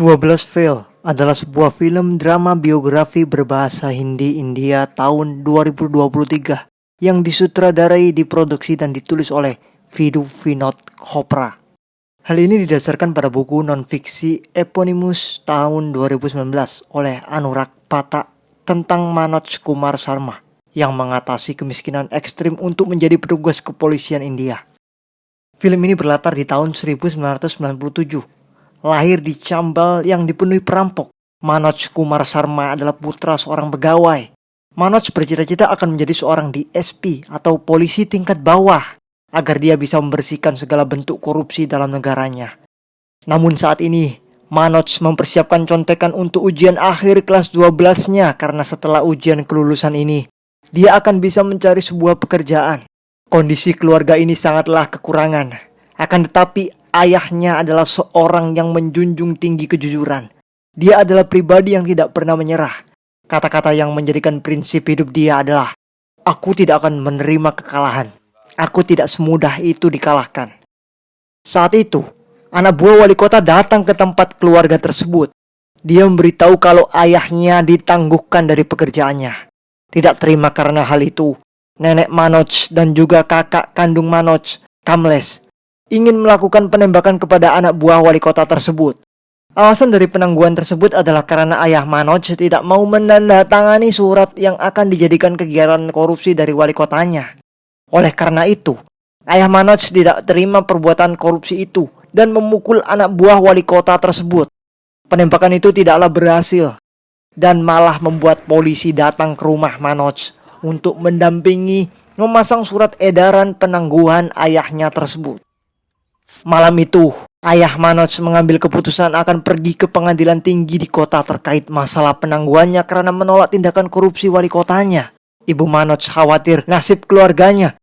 12 Fail adalah sebuah film drama biografi berbahasa Hindi India tahun 2023 yang disutradarai, diproduksi dan ditulis oleh Vidhu Vinod Chopra. Hal ini didasarkan pada buku non-fiksi Eponymous tahun 2019 oleh Anurag Pathak tentang Manoj Kumar Sharma yang mengatasi kemiskinan ekstrim untuk menjadi petugas kepolisian India. Film ini berlatar di tahun 1997. Lahir di Chambal yang dipenuhi perampok, Manoj Kumar Sharma adalah putra seorang pegawai. Manoj bercita-cita akan menjadi seorang DSP atau polisi tingkat bawah agar dia bisa membersihkan segala bentuk korupsi dalam negaranya. Namun saat ini, Manoj mempersiapkan contekan untuk ujian akhir kelas 12-nya karena setelah ujian kelulusan ini, dia akan bisa mencari sebuah pekerjaan. Kondisi keluarga ini sangatlah kekurangan. Akan tetapi, ayahnya adalah seorang yang menjunjung tinggi kejujuran. Dia adalah pribadi yang tidak pernah menyerah. Kata-kata yang menjadikan prinsip hidup dia adalah, "Aku tidak akan menerima kekalahan. Aku tidak semudah itu dikalahkan." Saat itu, anak buah wali kota datang ke tempat keluarga tersebut. Dia memberitahu kalau ayahnya ditangguhkan dari pekerjaannya. Tidak terima karena hal itu, nenek Manoj dan juga kakak kandung Manoj, Kamlesh, ingin melakukan penembakan kepada anak buah wali kota tersebut. Alasan dari penangguhan tersebut adalah karena ayah Manoj tidak mau menandatangani surat yang akan dijadikan kegiatan korupsi dari wali kotanya. Oleh karena itu, ayah Manoj tidak terima perbuatan korupsi itu dan memukul anak buah wali kota tersebut. Penembakan itu tidaklah berhasil dan malah membuat polisi datang ke rumah Manoj untuk mendampingi memasang surat edaran penangguhan ayahnya tersebut. Malam itu, ayah Manoj mengambil keputusan akan pergi ke pengadilan tinggi di kota terkait masalah penangguhannya karena menolak tindakan korupsi wali kotanya. Ibu Manoj khawatir nasib keluarganya.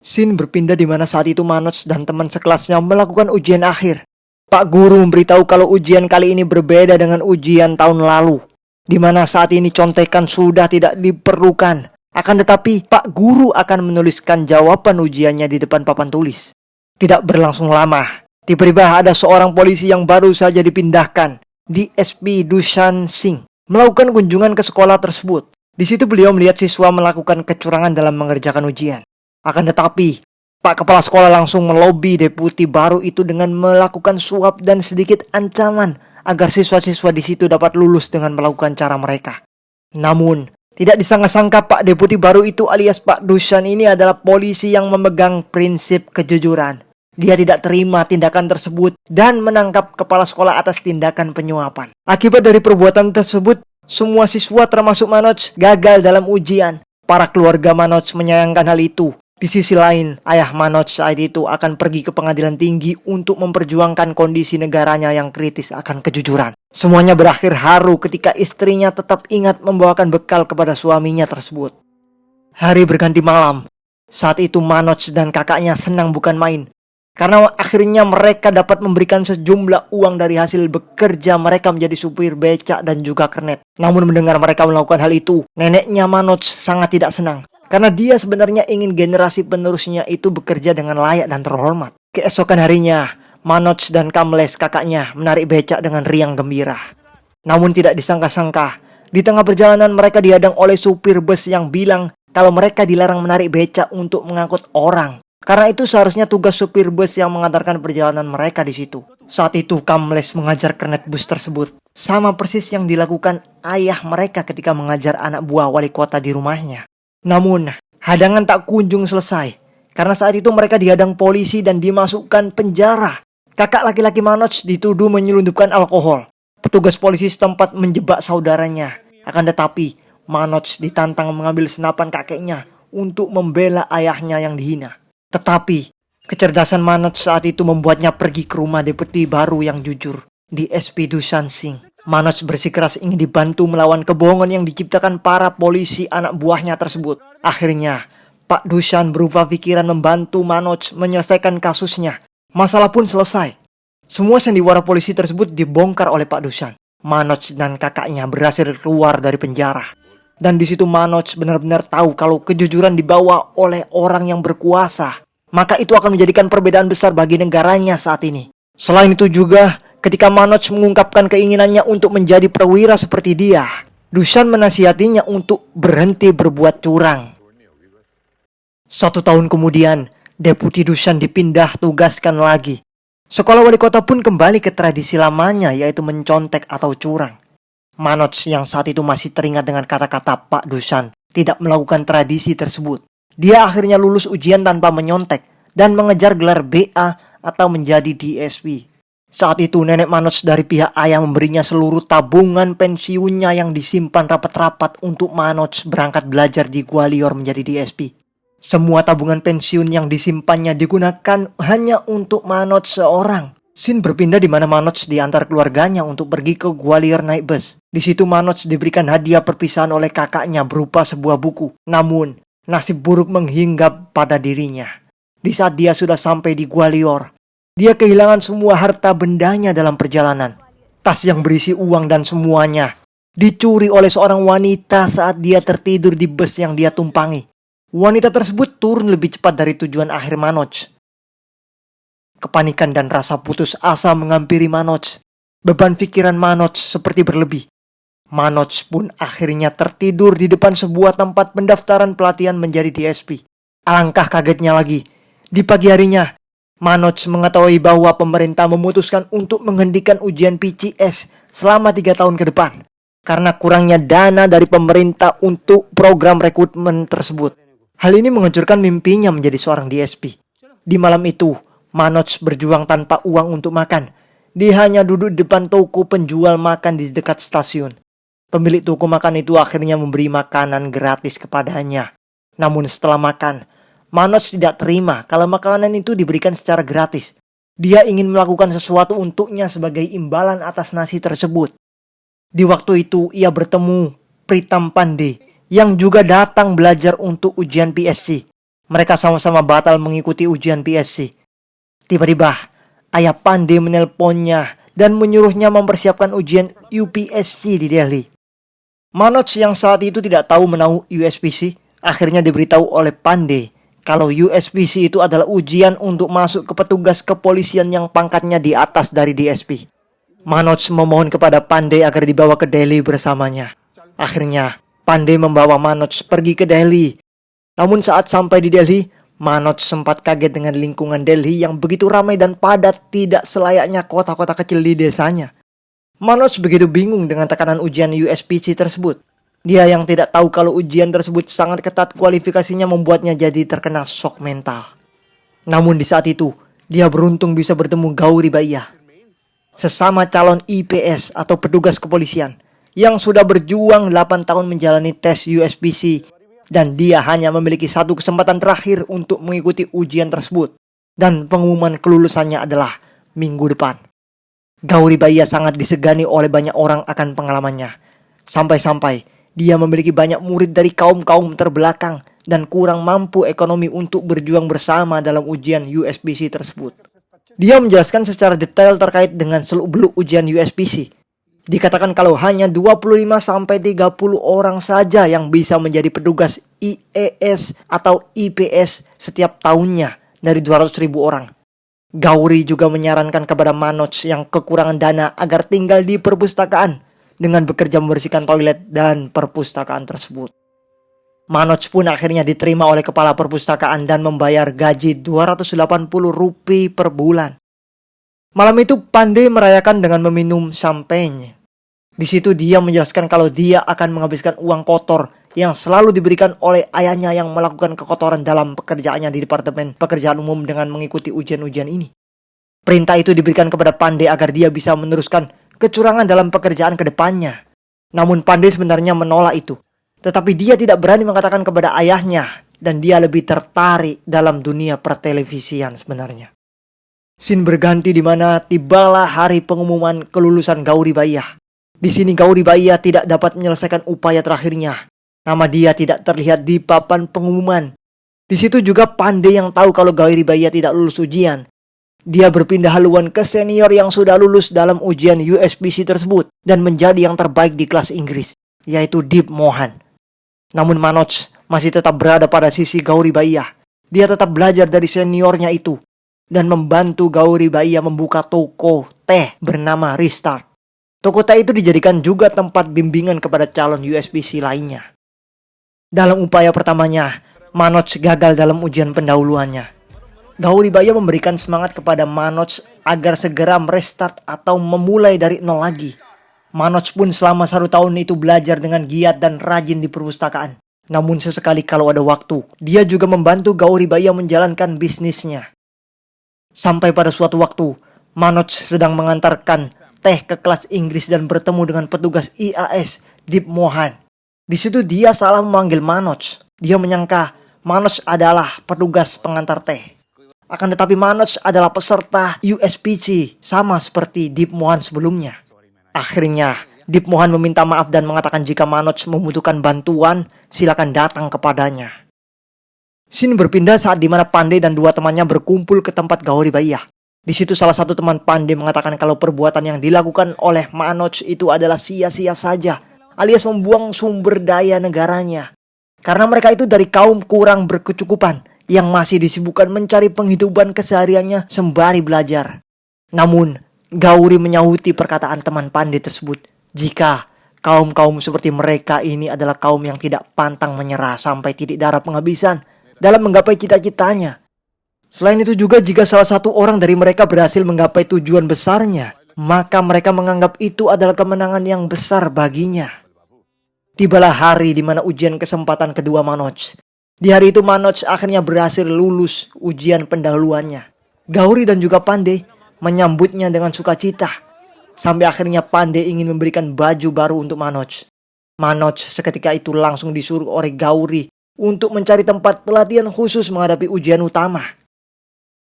Scene berpindah di mana saat itu Manoj dan teman sekelasnya melakukan ujian akhir. Pak guru memberitahu kalau ujian kali ini berbeda dengan ujian tahun lalu, di mana saat ini contekan sudah tidak diperlukan. Akan tetapi, Pak guru akan menuliskan jawaban ujiannya di depan papan tulis. Tidak berlangsung lama, tiba-tiba ada seorang polisi yang baru saja dipindahkan, DSP Dushan Singh, melakukan kunjungan ke sekolah tersebut. Di situ beliau melihat siswa melakukan kecurangan dalam mengerjakan ujian. Akan tetapi, Pak Kepala Sekolah langsung melobi deputi baru itu dengan melakukan suap dan sedikit ancaman agar siswa-siswa di situ dapat lulus dengan melakukan cara mereka. Namun, tidak disangka-sangka Pak Deputi baru itu alias Pak Dushan ini adalah polisi yang memegang prinsip kejujuran. Dia tidak terima tindakan tersebut dan menangkap kepala sekolah atas tindakan penyuapan. Akibat dari perbuatan tersebut, semua siswa termasuk Manoj gagal dalam ujian. Para keluarga Manoj menyayangkan hal itu. Di sisi lain, ayah Manoj saat itu akan pergi ke pengadilan tinggi untuk memperjuangkan kondisi negaranya yang kritis akan kejujuran. Semuanya berakhir haru ketika istrinya tetap ingat membawakan bekal kepada suaminya tersebut. Hari berganti malam. Saat itu Manoj dan kakaknya senang bukan main. Karena akhirnya mereka dapat memberikan sejumlah uang dari hasil bekerja mereka menjadi supir becak dan juga kernet. Namun mendengar mereka melakukan hal itu, neneknya Manoj sangat tidak senang. Karena dia sebenarnya ingin generasi penerusnya itu bekerja dengan layak dan terhormat. Keesokan harinya, Manoj dan Kamlesh kakaknya menarik becak dengan riang gembira. Namun tidak disangka-sangka, di tengah perjalanan mereka dihadang oleh supir bus yang bilang kalau mereka dilarang menarik becak untuk mengangkut orang. Karena itu seharusnya tugas supir bus yang mengantarkan perjalanan mereka di situ. Saat itu Kamlesh mengajar kernet bus tersebut. Sama persis yang dilakukan ayah mereka ketika mengajar anak buah wali kota di rumahnya. Namun, hadangan tak kunjung selesai. Karena saat itu mereka dihadang polisi dan dimasukkan penjara. Kakak laki-laki Manoj dituduh menyelundupkan alkohol. Petugas polisi setempat menjebak saudaranya. Akan tetapi, Manoj ditantang mengambil senapan kakeknya untuk membela ayahnya yang dihina. Tetapi, kecerdasan Manoj saat itu membuatnya pergi ke rumah deputi baru yang jujur, DSP Dushan Singh. Manoj bersikeras ingin dibantu melawan kebohongan yang diciptakan para polisi anak buahnya tersebut. Akhirnya, Pak Dushan berubah pikiran membantu Manoj menyelesaikan kasusnya. Masalah pun selesai. Semua sandiwara polisi tersebut dibongkar oleh Pak Dushan. Manoj dan kakaknya berhasil keluar dari penjara. Dan di situ Manoj benar-benar tahu kalau kejujuran dibawa oleh orang yang berkuasa. Maka itu akan menjadikan perbedaan besar bagi negaranya saat ini. Selain itu juga, Ketika Manoj mengungkapkan keinginannya untuk menjadi perwira seperti dia, Dushan menasihatinya untuk berhenti berbuat curang. 1 tahun kemudian, Deputi Dushan dipindah tugaskan lagi. Sekolah wali kota pun kembali ke tradisi lamanya, yaitu mencontek atau curang. Manoj yang saat itu masih teringat dengan kata-kata Pak Dushan tidak melakukan tradisi tersebut. Dia akhirnya lulus ujian tanpa menyontek dan mengejar gelar BA atau menjadi DSP. Saat itu nenek Manoj dari pihak ayah memberinya seluruh tabungan pensiunnya yang disimpan rapat-rapat untuk Manoj berangkat belajar di Gwalior menjadi DSP. Semua tabungan pensiun yang disimpannya digunakan hanya untuk Manoj seorang. Scene berpindah di mana Manoj diantar keluarganya untuk pergi ke Gwalior naik bus. Di situ Manoj diberikan hadiah perpisahan oleh kakaknya berupa sebuah buku. Namun, nasib buruk menghinggap pada dirinya. Di saat dia sudah sampai di Gwalior, dia kehilangan semua harta bendanya dalam perjalanan. Tas yang berisi uang dan semuanya dicuri oleh seorang wanita saat dia tertidur di bus yang dia tumpangi. Wanita tersebut turun lebih cepat dari tujuan akhir Manoj. Kepanikan dan rasa putus asa menghampiri Manoj. Beban pikiran Manoj seperti berlebih. Manoj pun akhirnya tertidur di depan sebuah tempat pendaftaran pelatihan menjadi DSP. Alangkah kagetnya lagi. Di pagi harinya, Manoj mengetahui bahwa pemerintah memutuskan untuk menghentikan ujian PCS selama 3 tahun ke depan. Karena kurangnya dana dari pemerintah untuk program rekrutmen tersebut. Hal ini menghancurkan mimpinya menjadi seorang DSP. Di malam itu, Manoj berjuang tanpa uang untuk makan. Dia hanya duduk di depan toko penjual makan di dekat stasiun. Pemilik toko makan itu akhirnya memberi makanan gratis kepadanya. Namun setelah makan, Manoj tidak terima kalau makanan itu diberikan secara gratis. Dia ingin melakukan sesuatu untuknya sebagai imbalan atas nasi tersebut. Di waktu itu ia bertemu Pritam Pandey yang juga datang belajar untuk ujian PSC. Mereka sama-sama batal mengikuti ujian PSC. Tiba-tiba, ayah Pandey menelponnya dan menyuruhnya mempersiapkan ujian UPSC di Delhi. Manoj yang saat itu tidak tahu menahu USPC, akhirnya diberitahu oleh Pandey kalau USPC itu adalah ujian untuk masuk ke petugas kepolisian yang pangkatnya di atas dari DSP. Manoj memohon kepada Pandey agar dibawa ke Delhi bersamanya. Akhirnya, Pandey membawa Manoj pergi ke Delhi. Namun saat sampai di Delhi, Manoj sempat kaget dengan lingkungan Delhi yang begitu ramai dan padat, tidak selayaknya kota-kota kecil di desanya. Manoj begitu bingung dengan tekanan ujian USPC tersebut. Dia yang tidak tahu kalau ujian tersebut sangat ketat, kualifikasinya membuatnya jadi terkena shock mental. Namun di saat itu, dia beruntung bisa bertemu Gauri Bhaiya, sesama calon IPS atau petugas kepolisian yang sudah berjuang 8 tahun menjalani tes USPC. Dan dia hanya memiliki satu kesempatan terakhir untuk mengikuti ujian tersebut. Dan pengumuman kelulusannya adalah minggu depan. Gauri Bhaiya sangat disegani oleh banyak orang akan pengalamannya. Sampai-sampai dia memiliki banyak murid dari kaum-kaum terbelakang dan kurang mampu ekonomi untuk berjuang bersama dalam ujian USPC tersebut. Dia menjelaskan secara detail terkait dengan seluk-beluk ujian USPC. Dikatakan kalau hanya 25-30 orang saja yang bisa menjadi petugas IES atau IPS setiap tahunnya dari 200.000 orang. Gauri juga menyarankan kepada Manoj yang kekurangan dana agar tinggal di perpustakaan dengan bekerja membersihkan toilet dan perpustakaan tersebut. Manoj pun akhirnya diterima oleh kepala perpustakaan dan membayar gaji Rp280 per bulan. Malam itu Pandey merayakan dengan meminum champagne. Di situ dia menjelaskan kalau dia akan menghabiskan uang kotor yang selalu diberikan oleh ayahnya yang melakukan kekotoran dalam pekerjaannya di Departemen Pekerjaan Umum dengan mengikuti ujian-ujian ini. Perintah itu diberikan kepada Pandey agar dia bisa meneruskan kecurangan dalam pekerjaan ke depannya. Namun Pandey sebenarnya menolak itu. Tetapi dia tidak berani mengatakan kepada ayahnya dan dia lebih tertarik dalam dunia pertelevisian sebenarnya. Scene berganti di mana tibalah hari pengumuman kelulusan Gauri Bhaiya. Di sini Gauri Bhaiya tidak dapat menyelesaikan upaya terakhirnya. Nama dia tidak terlihat di papan pengumuman. Di situ juga Pandey yang tahu kalau Gauri Bhaiya tidak lulus ujian. Dia berpindah haluan ke senior yang sudah lulus dalam ujian USPC tersebut dan menjadi yang terbaik di kelas Inggris, yaitu Deep Mohan. Namun Manoj masih tetap berada pada sisi Gauri Bhaiya. Dia tetap belajar dari seniornya itu dan membantu Gauri Bhaiya membuka toko teh bernama Restart. Toko teh itu dijadikan juga tempat bimbingan kepada calon USPC lainnya. Dalam upaya pertamanya, Manoj gagal dalam ujian pendahuluannya. Gauri Baya memberikan semangat kepada Manoj agar segera merestart atau memulai dari nol lagi. Manoj pun selama 1 tahun itu belajar dengan giat dan rajin di perpustakaan. Namun sesekali kalau ada waktu, dia juga membantu Gauri Baya menjalankan bisnisnya. Sampai pada suatu waktu, Manoj sedang mengantarkan teh ke kelas Inggris dan bertemu dengan petugas IAS, Deep Mohan. Di situ dia salah memanggil Manoj. Dia menyangka Manoj adalah petugas pengantar teh. Akan tetapi Manoj adalah peserta USPC, sama seperti Deep Mohan sebelumnya. Akhirnya, Deep Mohan meminta maaf dan mengatakan jika Manoj membutuhkan bantuan, silakan datang kepadanya. Scene berpindah saat dimana Pandey dan 2 temannya berkumpul ke tempat Gauri Baya. Di situ salah satu teman Pandey mengatakan kalau perbuatan yang dilakukan oleh Manoj itu adalah sia-sia saja, alias membuang sumber daya negaranya. Karena mereka itu dari kaum kurang berkecukupan yang masih disibukkan mencari penghidupan kesehariannya sembari belajar. Namun, Gauri menyahuti perkataan teman Pandey tersebut. Jika kaum-kaum seperti mereka ini adalah kaum yang tidak pantang menyerah sampai titik darah penghabisan dalam menggapai cita-citanya. Selain itu juga jika salah satu orang dari mereka berhasil menggapai tujuan besarnya, maka mereka menganggap itu adalah kemenangan yang besar baginya. Tibalah hari di mana ujian kesempatan kedua Manoj. Di hari itu Manoj akhirnya berhasil lulus ujian pendahuluannya. Gauri dan juga Pandey menyambutnya dengan sukacita. Sampai akhirnya Pandey ingin memberikan baju baru untuk Manoj. Manoj seketika itu langsung disuruh oleh Gauri untuk mencari tempat pelatihan khusus menghadapi ujian utama.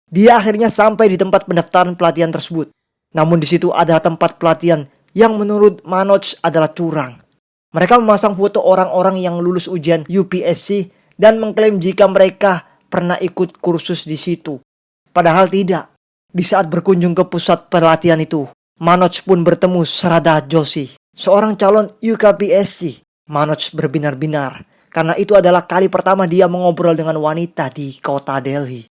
Dia akhirnya sampai di tempat pendaftaran pelatihan tersebut. Namun di situ adalah tempat pelatihan yang menurut Manoj adalah curang. Mereka memasang foto orang-orang yang lulus ujian UPSC dan mengklaim jika mereka pernah ikut kursus di situ. Padahal tidak. Di saat berkunjung ke pusat pelatihan itu, Manoj pun bertemu Shraddha Joshi, seorang calon UKPSC. Manoj berbinar-binar karena itu adalah kali pertama dia mengobrol dengan wanita di kota Delhi.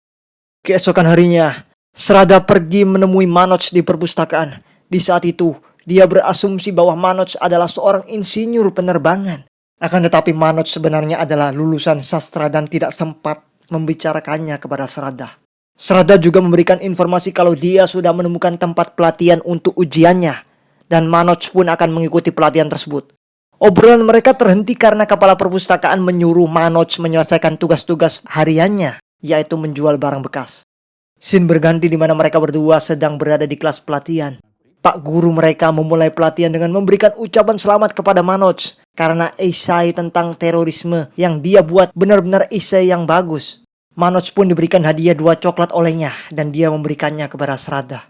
Keesokan harinya, Shraddha pergi menemui Manoj di perpustakaan. Di saat itu, dia berasumsi bahwa Manoj adalah seorang insinyur penerbangan. Akan tetapi Manoj sebenarnya adalah lulusan sastra dan tidak sempat membicarakannya kepada Shraddha. Shraddha juga memberikan informasi kalau dia sudah menemukan tempat pelatihan untuk ujiannya. Dan Manoj pun akan mengikuti pelatihan tersebut. Obrolan mereka terhenti karena kepala perpustakaan menyuruh Manoj menyelesaikan tugas-tugas hariannya, yaitu menjual barang bekas. Scene berganti di mana mereka berdua sedang berada di kelas pelatihan. Pak guru mereka memulai pelatihan dengan memberikan ucapan selamat kepada Manoj karena esai tentang terorisme yang dia buat benar-benar esai yang bagus. Manoj pun diberikan hadiah 2 coklat olehnya dan dia memberikannya kepada Shraddha.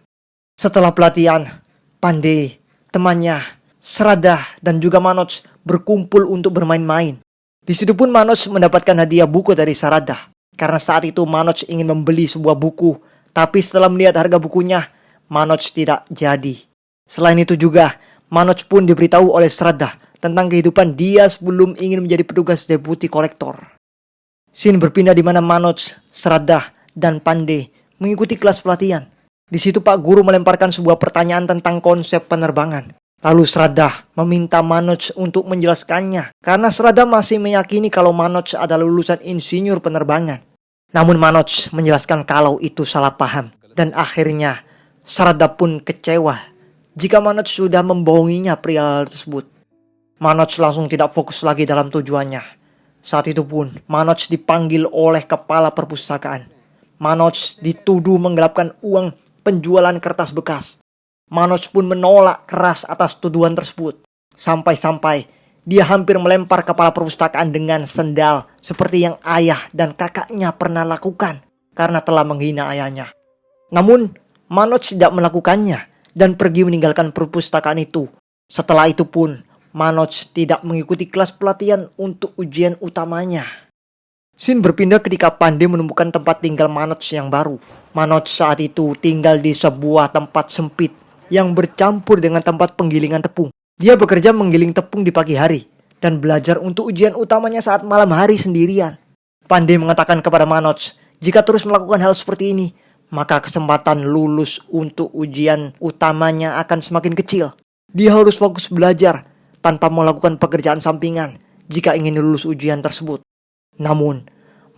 Setelah pelatihan, Pandey, temannya, Shraddha dan juga Manoj berkumpul untuk bermain-main. Di situ pun Manoj mendapatkan hadiah buku dari Shraddha. Karena saat itu Manoj ingin membeli sebuah buku, tapi setelah melihat harga bukunya, Manoj tidak jadi. Selain itu juga, Manoj pun diberitahu oleh Shraddha tentang kehidupan dia sebelum ingin menjadi petugas deputi kolektor. Scene berpindah di mana Manoj, Shraddha, dan Pandey mengikuti kelas pelatihan. Di situ Pak Guru melemparkan sebuah pertanyaan tentang konsep penerbangan. Lalu Shraddha meminta Manoj untuk menjelaskannya karena Shraddha masih meyakini kalau Manoj adalah lulusan insinyur penerbangan. Namun Manoj menjelaskan kalau itu salah paham dan akhirnya Shraddha pun kecewa jika Manoj sudah membohonginya perihal tersebut. Manoj langsung tidak fokus lagi dalam tujuannya. Saat itu pun Manoj dipanggil oleh kepala perpustakaan. Manoj dituduh menggelapkan uang penjualan kertas bekas. Manoj pun menolak keras atas tuduhan tersebut. Sampai-sampai dia hampir melempar kepala perpustakaan dengan sendal seperti yang ayah dan kakaknya pernah lakukan karena telah menghina ayahnya. Namun Manoj tidak melakukannya dan pergi meninggalkan perpustakaan itu. Setelah itu pun Manoj tidak mengikuti kelas pelatihan untuk ujian utamanya. Scene berpindah ketika Pandey menemukan tempat tinggal Manoj yang baru. Manoj saat itu tinggal di sebuah tempat sempit yang bercampur dengan tempat penggilingan tepung. Dia bekerja menggiling tepung di pagi hari dan belajar untuk ujian utamanya saat malam hari sendirian. Pandey mengatakan kepada Manoj, jika terus melakukan hal seperti ini, maka kesempatan lulus untuk ujian utamanya akan semakin kecil. Dia harus fokus belajar tanpa melakukan pekerjaan sampingan jika ingin lulus ujian tersebut. Namun,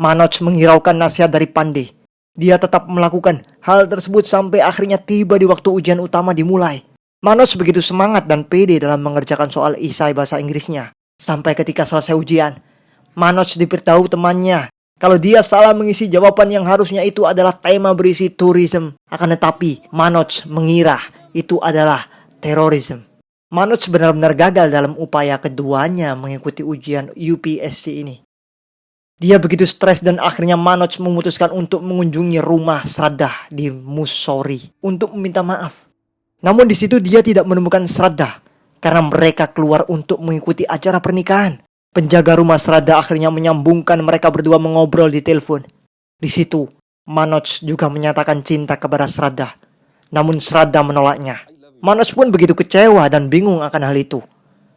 Manoj menghiraukan nasihat dari Pandey. Dia tetap melakukan hal tersebut sampai akhirnya tiba di waktu ujian utama dimulai. Manoj begitu semangat dan pede dalam mengerjakan soal esai bahasa Inggrisnya. Sampai ketika selesai ujian, Manoj diberitahu temannya kalau dia salah mengisi jawaban yang harusnya itu adalah tema berisi tourism. Akan tetapi, Manoj mengira itu adalah terorisme. Manoj benar-benar gagal dalam upaya keduanya mengikuti ujian UPSC ini. Dia begitu stres dan akhirnya Manoj memutuskan untuk mengunjungi rumah Shraddha di Mussoorie untuk meminta maaf. Namun di situ dia tidak menemukan Shraddha karena mereka keluar untuk mengikuti acara pernikahan. Penjaga rumah Shraddha akhirnya menyambungkan mereka berdua mengobrol di telepon. Di situ, Manoj juga menyatakan cinta kepada Shraddha. Namun Shraddha menolaknya. Manoj pun begitu kecewa dan bingung akan hal itu.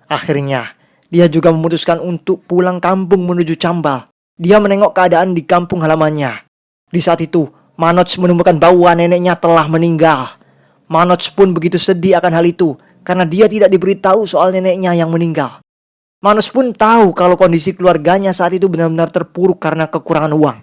Akhirnya, dia juga memutuskan untuk pulang kampung menuju Chambal. Dia menengok keadaan di kampung halamannya. Di saat itu, Manoj menemukan bahwa neneknya telah meninggal. Manoj pun begitu sedih akan hal itu karena dia tidak diberitahu soal neneknya yang meninggal. Manoj pun tahu kalau kondisi keluarganya saat itu benar-benar terpuruk karena kekurangan uang.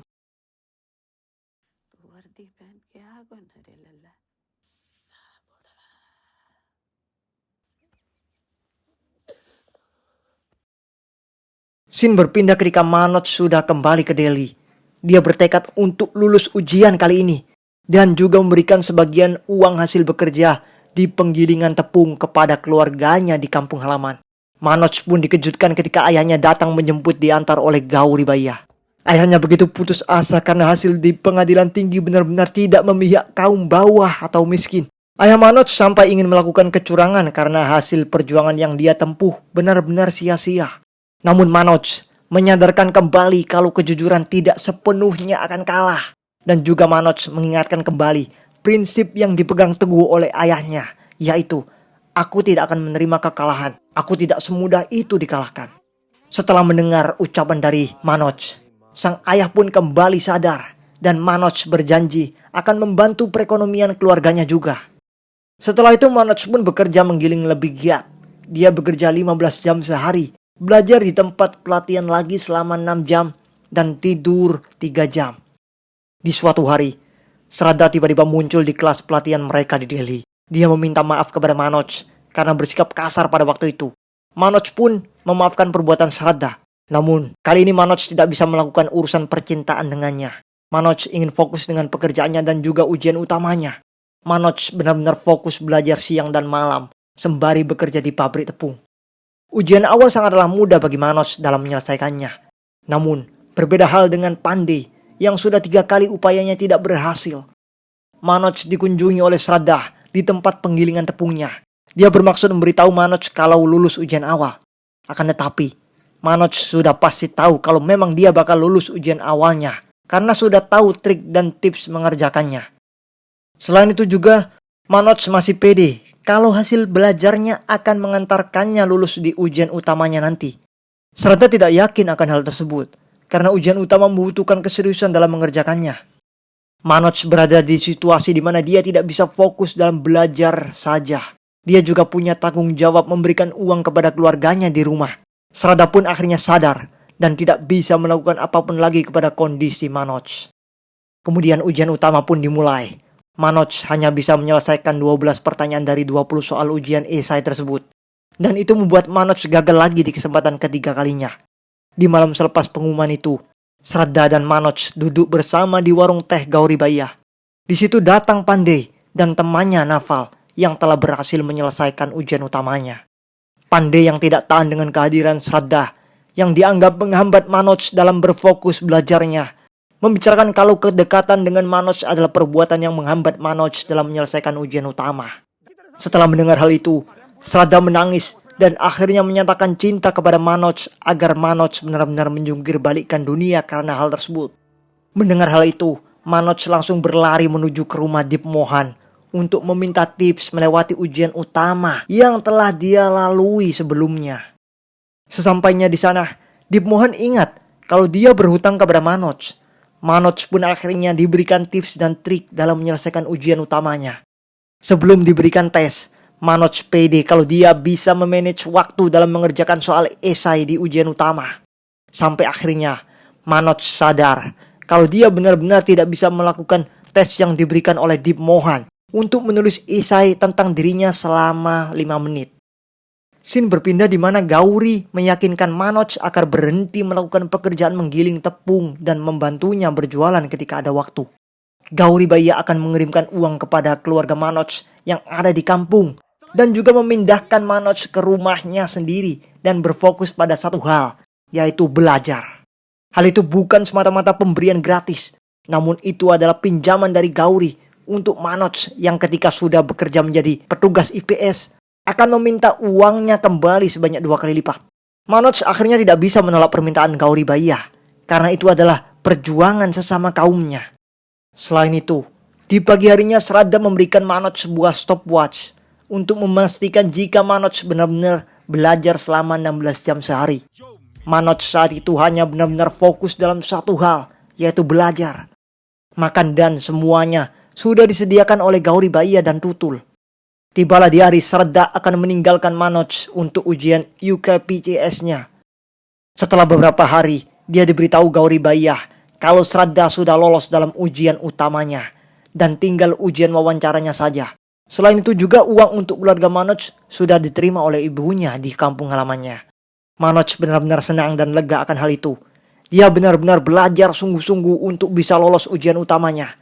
Scene berpindah ketika Manoj sudah kembali ke Delhi. Dia bertekad untuk lulus ujian kali ini dan juga memberikan sebagian uang hasil bekerja di penggilingan tepung kepada keluarganya di kampung halaman. Manoj pun dikejutkan ketika ayahnya datang menjemput diantar oleh Gauri Bhaiya. Ayahnya begitu putus asa karena hasil di pengadilan tinggi benar-benar tidak memihak kaum bawah atau miskin. Ayah Manoj sampai ingin melakukan kecurangan karena hasil perjuangan yang dia tempuh benar-benar sia-sia. Namun Manoj menyadarkan kembali kalau kejujuran tidak sepenuhnya akan kalah. Dan juga Manoj mengingatkan kembali prinsip yang dipegang teguh oleh ayahnya, yaitu, aku tidak akan menerima kekalahan, aku tidak semudah itu dikalahkan. Setelah mendengar ucapan dari Manoj, sang ayah pun kembali sadar dan Manoj berjanji akan membantu perekonomian keluarganya juga. Setelah itu Manoj pun bekerja menggiling lebih giat. Dia bekerja 15 jam sehari, belajar di tempat pelatihan lagi selama 6 jam, dan tidur 3 jam. Di suatu hari, Shraddha tiba-tiba muncul di kelas pelatihan mereka di Delhi. Dia meminta maaf kepada Manoj karena bersikap kasar pada waktu itu. Manoj pun memaafkan perbuatan Shraddha. Namun, kali ini Manoj tidak bisa melakukan urusan percintaan dengannya. Manoj ingin fokus dengan pekerjaannya dan juga ujian utamanya. Manoj benar-benar fokus belajar siang dan malam, sembari bekerja di pabrik tepung. Ujian awal sangatlah mudah bagi Manoj dalam menyelesaikannya. Namun, berbeda hal dengan Pandey yang sudah 3 kali upayanya tidak berhasil. Manoj dikunjungi oleh Shraddha di tempat penggilingan tepungnya. Dia bermaksud memberitahu Manoj kalau lulus ujian awal. Akan tetapi, Manoj sudah pasti tahu kalau memang dia bakal lulus ujian awalnya karena sudah tahu trik dan tips mengerjakannya. Selain itu juga, Manoj masih pede kalau hasil belajarnya akan mengantarkannya lulus di ujian utamanya nanti. Shraddha tidak yakin akan hal tersebut karena ujian utama membutuhkan keseriusan dalam mengerjakannya. Manoj berada di situasi di mana dia tidak bisa fokus dalam belajar saja. Dia juga punya tanggung jawab memberikan uang kepada keluarganya di rumah. Shraddha pun akhirnya sadar dan tidak bisa melakukan apapun lagi kepada kondisi Manoj. Kemudian ujian utama pun dimulai. Manoj hanya bisa menyelesaikan 12 pertanyaan dari 20 soal ujian esai tersebut. Dan itu membuat Manoj gagal lagi di kesempatan ketiga kalinya. Di malam selepas pengumuman itu, Shraddha dan Manoj duduk bersama di warung teh Gauri Bhaiya. Di situ datang Pandey dan temannya Naval yang telah berhasil menyelesaikan ujian utamanya. Pandey yang tidak tahan dengan kehadiran Shraddha yang dianggap menghambat Manoj dalam berfokus belajarnya, membicarakan kalau kedekatan dengan Manoj adalah perbuatan yang menghambat Manoj dalam menyelesaikan ujian utama. Setelah mendengar hal itu, Shraddha menangis dan akhirnya menyatakan cinta kepada Manoj agar Manoj benar-benar menjungkir balikkan dunia karena hal tersebut. Mendengar hal itu, Manoj langsung berlari menuju ke rumah Deep Mohan untuk meminta tips melewati ujian utama yang telah dia lalui sebelumnya. Sesampainya di sana, Deep Mohan ingat kalau dia berhutang kepada Manoj. Manoj pun akhirnya diberikan tips dan trik dalam menyelesaikan ujian utamanya. Sebelum diberikan tes, Manoj pede kalau dia bisa memanage waktu dalam mengerjakan soal esai di ujian utama. Sampai akhirnya Manoj sadar kalau dia benar-benar tidak bisa melakukan tes yang diberikan oleh Deep Mohan untuk menulis esai tentang dirinya selama 5 menit. Scene berpindah di mana Gauri meyakinkan Manoj agar berhenti melakukan pekerjaan menggiling tepung dan membantunya berjualan ketika ada waktu. Gauri Baya akan mengirimkan uang kepada keluarga Manoj yang ada di kampung dan juga memindahkan Manoj ke rumahnya sendiri dan berfokus pada satu hal, yaitu belajar. Hal itu bukan semata-mata pemberian gratis, namun itu adalah pinjaman dari Gauri untuk Manoj yang ketika sudah bekerja menjadi petugas IPS akan meminta uangnya kembali sebanyak 2 kali lipat. Manoj akhirnya tidak bisa menolak permintaan Gauri Baya karena itu adalah perjuangan sesama kaumnya. Selain itu, di pagi harinya Shraddha memberikan Manoj sebuah stopwatch untuk memastikan jika Manoj benar-benar belajar selama 16 jam sehari. Manoj saat itu hanya benar-benar fokus dalam satu hal, yaitu belajar. Makan dan semuanya sudah disediakan oleh Gauri Baya dan Tutul. Tibalah di hari Shraddha akan meninggalkan Manoj untuk ujian UKPCS-nya. Setelah beberapa hari, dia diberitahu Gauri Baya kalau Shraddha sudah lolos dalam ujian utamanya dan tinggal ujian wawancaranya saja. Selain itu juga uang untuk keluarga Manoj sudah diterima oleh ibunya di kampung halamannya. Manoj benar-benar senang dan lega akan hal itu. Dia benar-benar belajar sungguh-sungguh untuk bisa lolos ujian utamanya.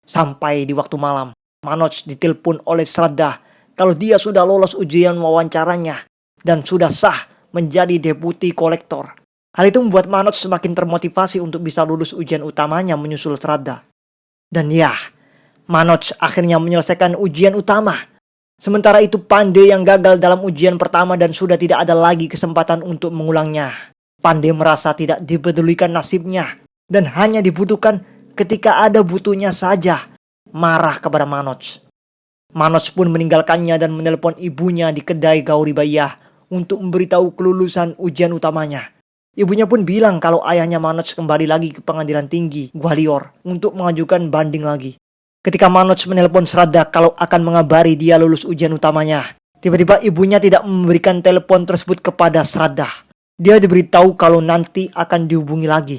Sampai di waktu malam, Manoj ditelepon oleh Shraddha kalau dia sudah lolos ujian wawancaranya dan sudah sah menjadi deputi kolektor. Hal itu membuat Manoj semakin termotivasi untuk bisa lulus ujian utamanya menyusul Shraddha. Dan ya, Manoj akhirnya menyelesaikan ujian utama. Sementara itu Pandey yang gagal dalam ujian pertama dan sudah tidak ada lagi kesempatan untuk mengulangnya. Pandey merasa tidak dipedulikan nasibnya dan hanya dibutuhkan ketika ada butuhnya saja. Marah kepada Manoj. Manoj pun meninggalkannya dan menelpon ibunya di kedai Gauri Baya untuk memberitahu kelulusan ujian utamanya. Ibunya pun bilang kalau ayahnya Manoj kembali lagi ke pengadilan tinggi Gwalior untuk mengajukan banding lagi. Ketika Manoj menelpon Shraddha kalau akan mengabari dia lulus ujian utamanya, tiba-tiba ibunya tidak memberikan telepon tersebut kepada Shraddha. Dia diberitahu kalau nanti akan dihubungi lagi.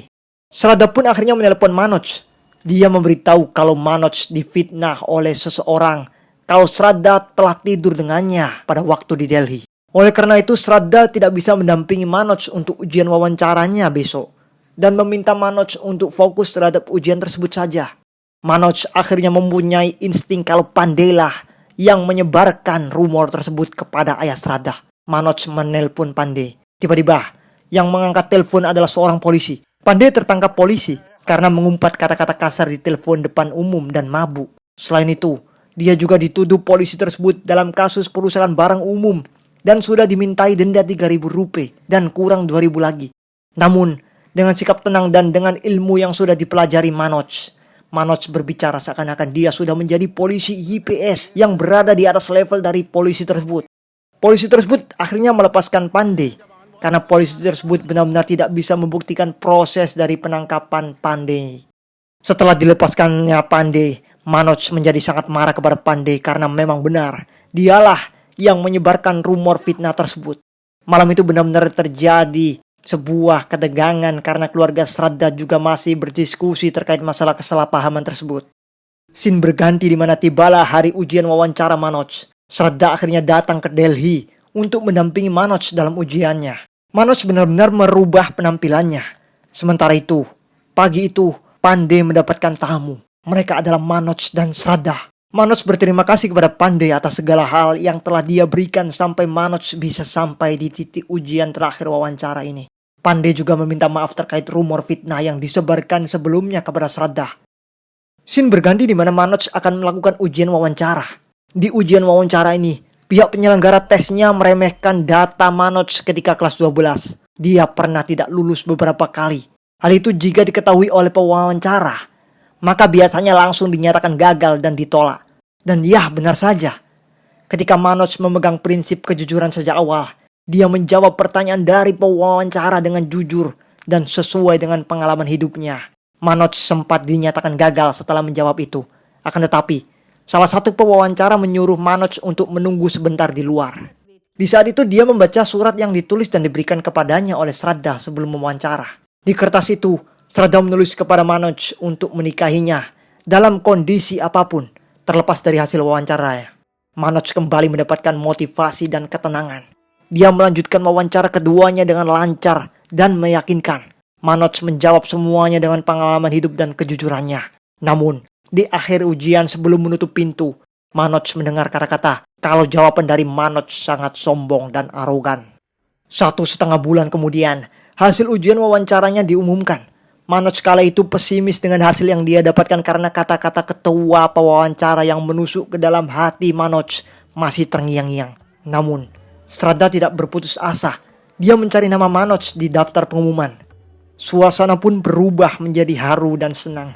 Shraddha pun akhirnya menelpon Manoj. Dia memberitahu kalau Manoj difitnah oleh seseorang kalau Shraddha telah tidur dengannya pada waktu di Delhi. Oleh karena itu Shraddha tidak bisa mendampingi Manoj untuk ujian wawancaranya besok dan meminta Manoj untuk fokus terhadap ujian tersebut saja. Manoj akhirnya mempunyai insting kalau Pandey lah yang menyebarkan rumor tersebut kepada ayah Shraddha. Manoj menelpon Pandey. Tiba-tiba yang mengangkat telepon adalah seorang polisi. Pandey tertangkap polisi karena mengumpat kata-kata kasar di telepon depan umum dan mabuk. Selain itu, dia juga dituduh polisi tersebut dalam kasus perusahaan barang umum dan sudah dimintai denda 3.000 rupiah dan kurang 2.000 lagi. Namun, dengan sikap tenang dan dengan ilmu yang sudah dipelajari Manoj berbicara seakan-akan dia sudah menjadi polisi IPS yang berada di atas level dari polisi tersebut. Polisi tersebut akhirnya melepaskan Pandey karena polisi tersebut benar-benar tidak bisa membuktikan proses dari penangkapan Pandey. Setelah dilepaskannya Pandey, Manoj menjadi sangat marah kepada Pandey karena memang benar dialah yang menyebarkan rumor fitnah tersebut. Malam itu benar-benar terjadi sebuah ketegangan karena keluarga Shraddha juga masih berdiskusi terkait masalah kesalahpahaman tersebut. Scene berganti di mana tibalah hari ujian wawancara Manoj. Shraddha akhirnya datang ke Delhi untuk mendampingi Manoj dalam ujiannya. Manoj benar-benar merubah penampilannya. Sementara itu, pagi itu Pandey mendapatkan tamu. Mereka adalah Manoj dan Shraddha. Manoj berterima kasih kepada Pandey atas segala hal yang telah dia berikan sampai Manoj bisa sampai di titik ujian terakhir wawancara ini. Pandey juga meminta maaf terkait rumor fitnah yang disebarkan sebelumnya kepada Shraddha. Scene berganti di mana Manoj akan melakukan ujian wawancara. Di ujian wawancara ini, pihak penyelenggara tesnya meremehkan data Manoj ketika kelas 12. Dia pernah tidak lulus beberapa kali. Hal itu jika diketahui oleh pewawancara, maka biasanya langsung dinyatakan gagal dan ditolak. Dan ya, benar saja. Ketika Manoj memegang prinsip kejujuran sejak awal, dia menjawab pertanyaan dari pewawancara dengan jujur dan sesuai dengan pengalaman hidupnya. Manoj sempat dinyatakan gagal setelah menjawab itu. Akan tetapi, salah satu pewawancara menyuruh Manoj untuk menunggu sebentar di luar. Di saat itu dia membaca surat yang ditulis dan diberikan kepadanya oleh Shraddha sebelum mewawancara. Di kertas itu, Shraddha menulis kepada Manoj untuk menikahinya dalam kondisi apapun, terlepas dari hasil wawancaranya. Manoj kembali mendapatkan motivasi dan ketenangan. Dia melanjutkan wawancara keduanya dengan lancar dan meyakinkan. Manoj menjawab semuanya dengan pengalaman hidup dan kejujurannya. Namun, di akhir ujian sebelum menutup pintu, Manoj mendengar kata-kata kalau jawaban dari Manoj sangat sombong dan arogan. 1,5 bulan kemudian, hasil ujian wawancaranya diumumkan. Manoj kala itu pesimis dengan hasil yang dia dapatkan karena kata-kata ketua pewawancara yang menusuk ke dalam hati Manoj masih terngiang-ngiang. Namun, Shraddha tidak berputus asa. Dia mencari nama Manoj di daftar pengumuman. Suasana pun berubah menjadi haru dan senang.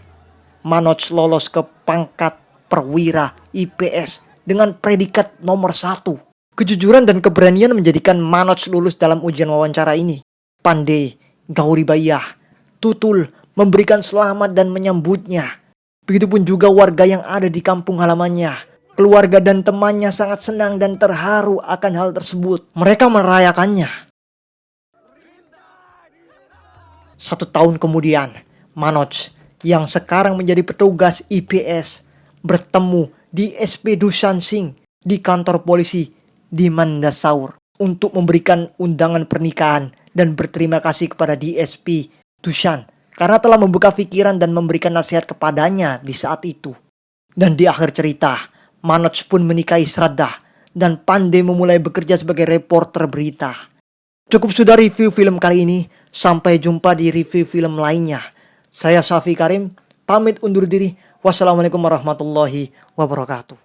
Manoj lolos ke pangkat perwira IPS dengan predikat nomor 1. Kejujuran dan keberanian menjadikan Manoj lulus dalam ujian wawancara ini. Pandey, Gauribayah, Tutul memberikan selamat dan menyambutnya. Begitupun juga warga yang ada di kampung halamannya. Keluarga dan temannya sangat senang dan terharu akan hal tersebut. Mereka merayakannya. 1 tahun kemudian, Manoj yang sekarang menjadi petugas IPS bertemu di SP Dushan Singh di kantor polisi di Mandasaur untuk memberikan undangan pernikahan dan berterima kasih kepada DSP Dushan karena telah membuka pikiran dan memberikan nasihat kepadanya di saat itu. Dan di akhir cerita, Manoj pun menikahi Shraddha dan Pandey memulai bekerja sebagai reporter berita. Cukup sudah review film kali ini, sampai jumpa di review film lainnya. Saya Syafi Karim, pamit undur diri. Wassalamualaikum warahmatullahi wabarakatuh.